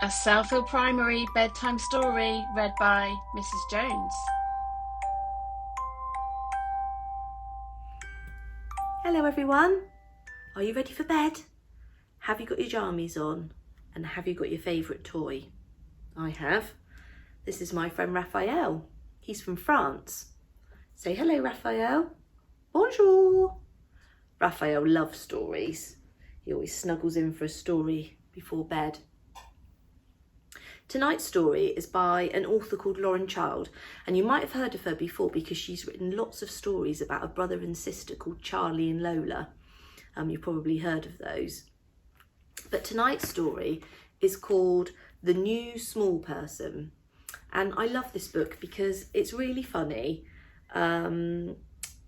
A Southill Primary bedtime story read by Mrs. Jones. Hello everyone, are you ready for bed? Have you got your jammies on? And have you got your favourite toy? I have. This is my friend Raphael. He's from France. Say hello, Raphael. Bonjour. Raphael loves stories. He always snuggles in for a story before bed. Tonight's story is by an author called Lauren Child, and you might have heard of her before because she's written lots of stories about a brother and sister called Charlie and Lola. You've probably heard of those. But tonight's story is called The New Small Person, and I love this book because it's really funny, and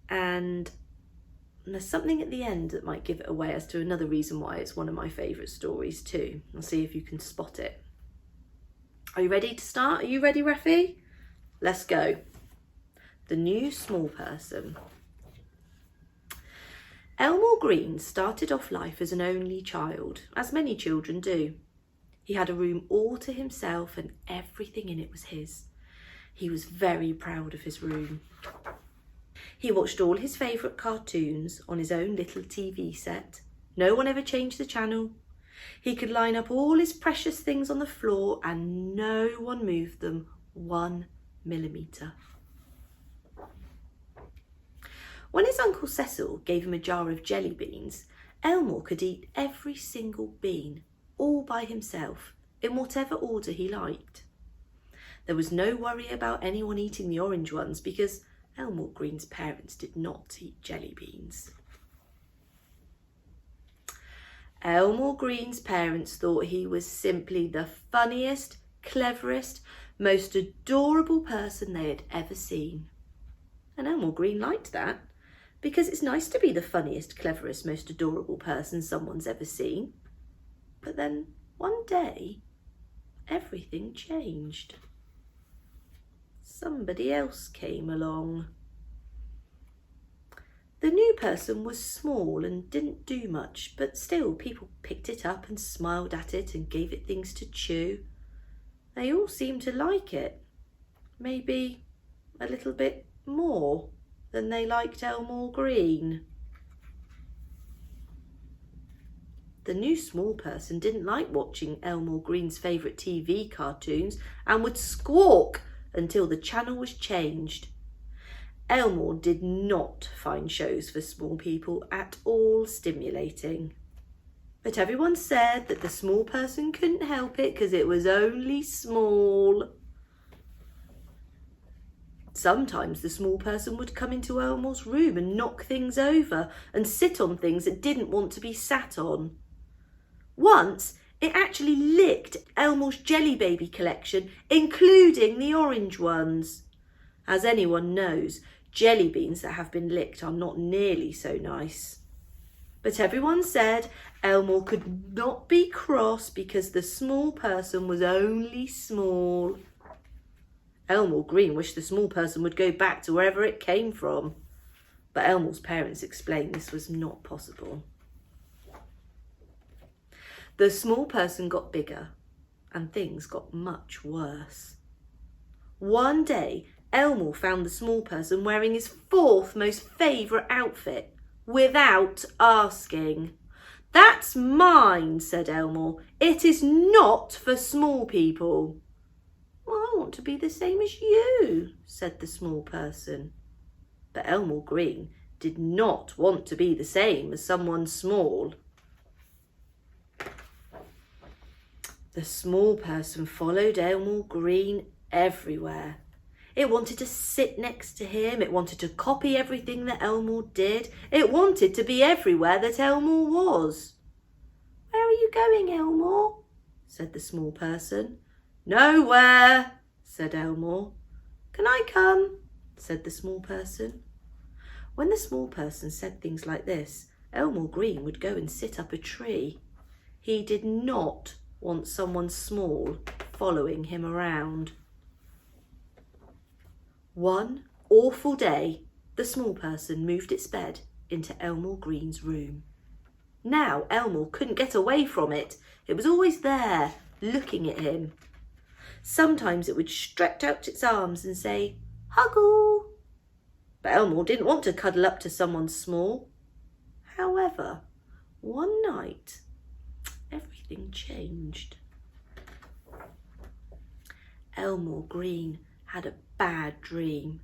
there's something at the end that might give it away as to another reason why it's one of my favourite stories too. I'll see if you can spot it. Are you ready to start? Are you ready, Rafi? Let's go. The New Small Person. Elmore Green started off life as an only child, as many children do. He had a room all to himself and everything in it was his. He was very proud of his room. He watched all his favourite cartoons on his own little TV set. No one ever changed the channel. He could line up all his precious things on the floor and no one moved them 1 millimetre. When his Uncle Cecil gave him a jar of jelly beans, Elmore could eat every single bean, all by himself, in whatever order he liked. There was no worry about anyone eating the orange ones because Elmore Green's parents did not eat jelly beans. Elmore Green's parents thought he was simply the funniest, cleverest, most adorable person they had ever seen. And Elmore Green liked that, because it's nice to be the funniest, cleverest, most adorable person someone's ever seen. But then one day, everything changed. Somebody else came along. The new person was small and didn't do much, but still people picked it up and smiled at it and gave it things to chew. They all seemed to like it, maybe a little bit more than they liked Elmore Green. The new small person didn't like watching Elmore Green's favourite TV cartoons and would squawk until the channel was changed. Elmore did not find shows for small people at all stimulating. But everyone said that the small person couldn't help it because it was only small. Sometimes the small person would come into Elmore's room and knock things over and sit on things that didn't want to be sat on. Once, it actually licked Elmore's jelly baby collection, including the orange ones. As anyone knows, jelly beans that have been licked are not nearly so nice. But everyone said Elmore could not be cross because the small person was only small. Elmore Green wished the small person would go back to wherever it came from, but Elmore's parents explained this was not possible. The small person got bigger and things got much worse. One day, Elmore found the small person wearing his fourth most favourite outfit, without asking. "That's mine," said Elmore. "It is not for small people." "Well, I want to be the same as you," said the small person. But Elmore Green did not want to be the same as someone small. The small person followed Elmore Green everywhere. It wanted to sit next to him. It wanted to copy everything that Elmore did. It wanted to be everywhere that Elmore was. "Where are you going, Elmore?" said the small person. "Nowhere," said Elmore. "Can I come?" said the small person. When the small person said things like this, Elmore Green would go and sit up a tree. He did not want someone small following him around. One awful day, the small person moved its bed into Elmore Green's room. Now Elmore couldn't get away from it. It was always there, looking at him. Sometimes it would stretch out its arms and say, "Huggle." But Elmore didn't want to cuddle up to someone small. However, one night, everything changed. Elmore Green had a bad dream.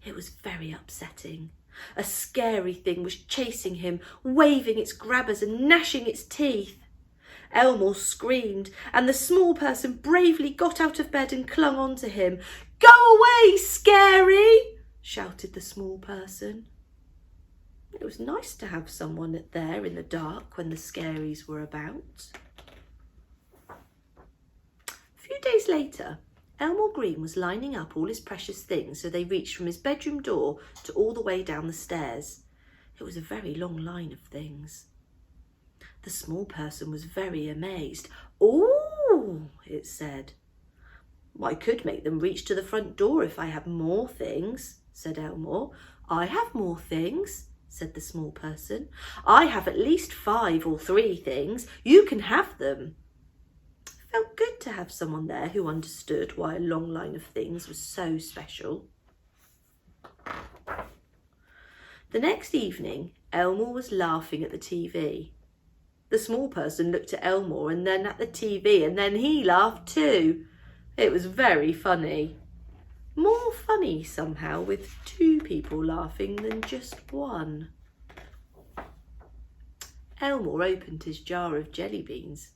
It was very upsetting. A scary thing was chasing him, waving its grabbers and gnashing its teeth. Elmore screamed, and the small person bravely got out of bed and clung on to him. "Go away, scary!" shouted the small person. It was nice to have someone there in the dark when the scaries were about. A few days later, Elmore Green was lining up all his precious things so they reached from his bedroom door to all the way down the stairs. It was a very long line of things. The small person was very amazed. "Oh," it said. "I could make them reach to the front door if I had more things," said Elmore. "I have more things," said the small person. "I have at least 5 or 3 things. You can have them." It felt good to have someone there who understood why a long line of things was so special. The next evening, Elmore was laughing at the TV. The small person looked at Elmore and then at the TV, and then he laughed too. It was very funny. More funny somehow with 2 people laughing than just one. Elmore opened his jar of jelly beans.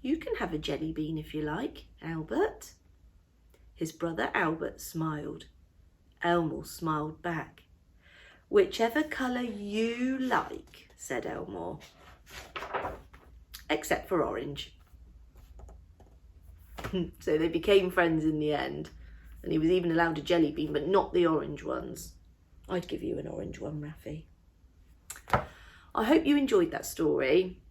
"You can have a jelly bean if you like, Albert." His brother Albert smiled. Elmore smiled back. "Whichever colour you like," said Elmore. "Except for orange." So they became friends in the end, and he was even allowed a jelly bean, but not the orange ones. I'd give you an orange one, Raffy. I hope you enjoyed that story,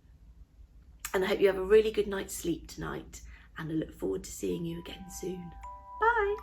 and I hope you have a really good night's sleep tonight, and I look forward to seeing you again soon. Bye.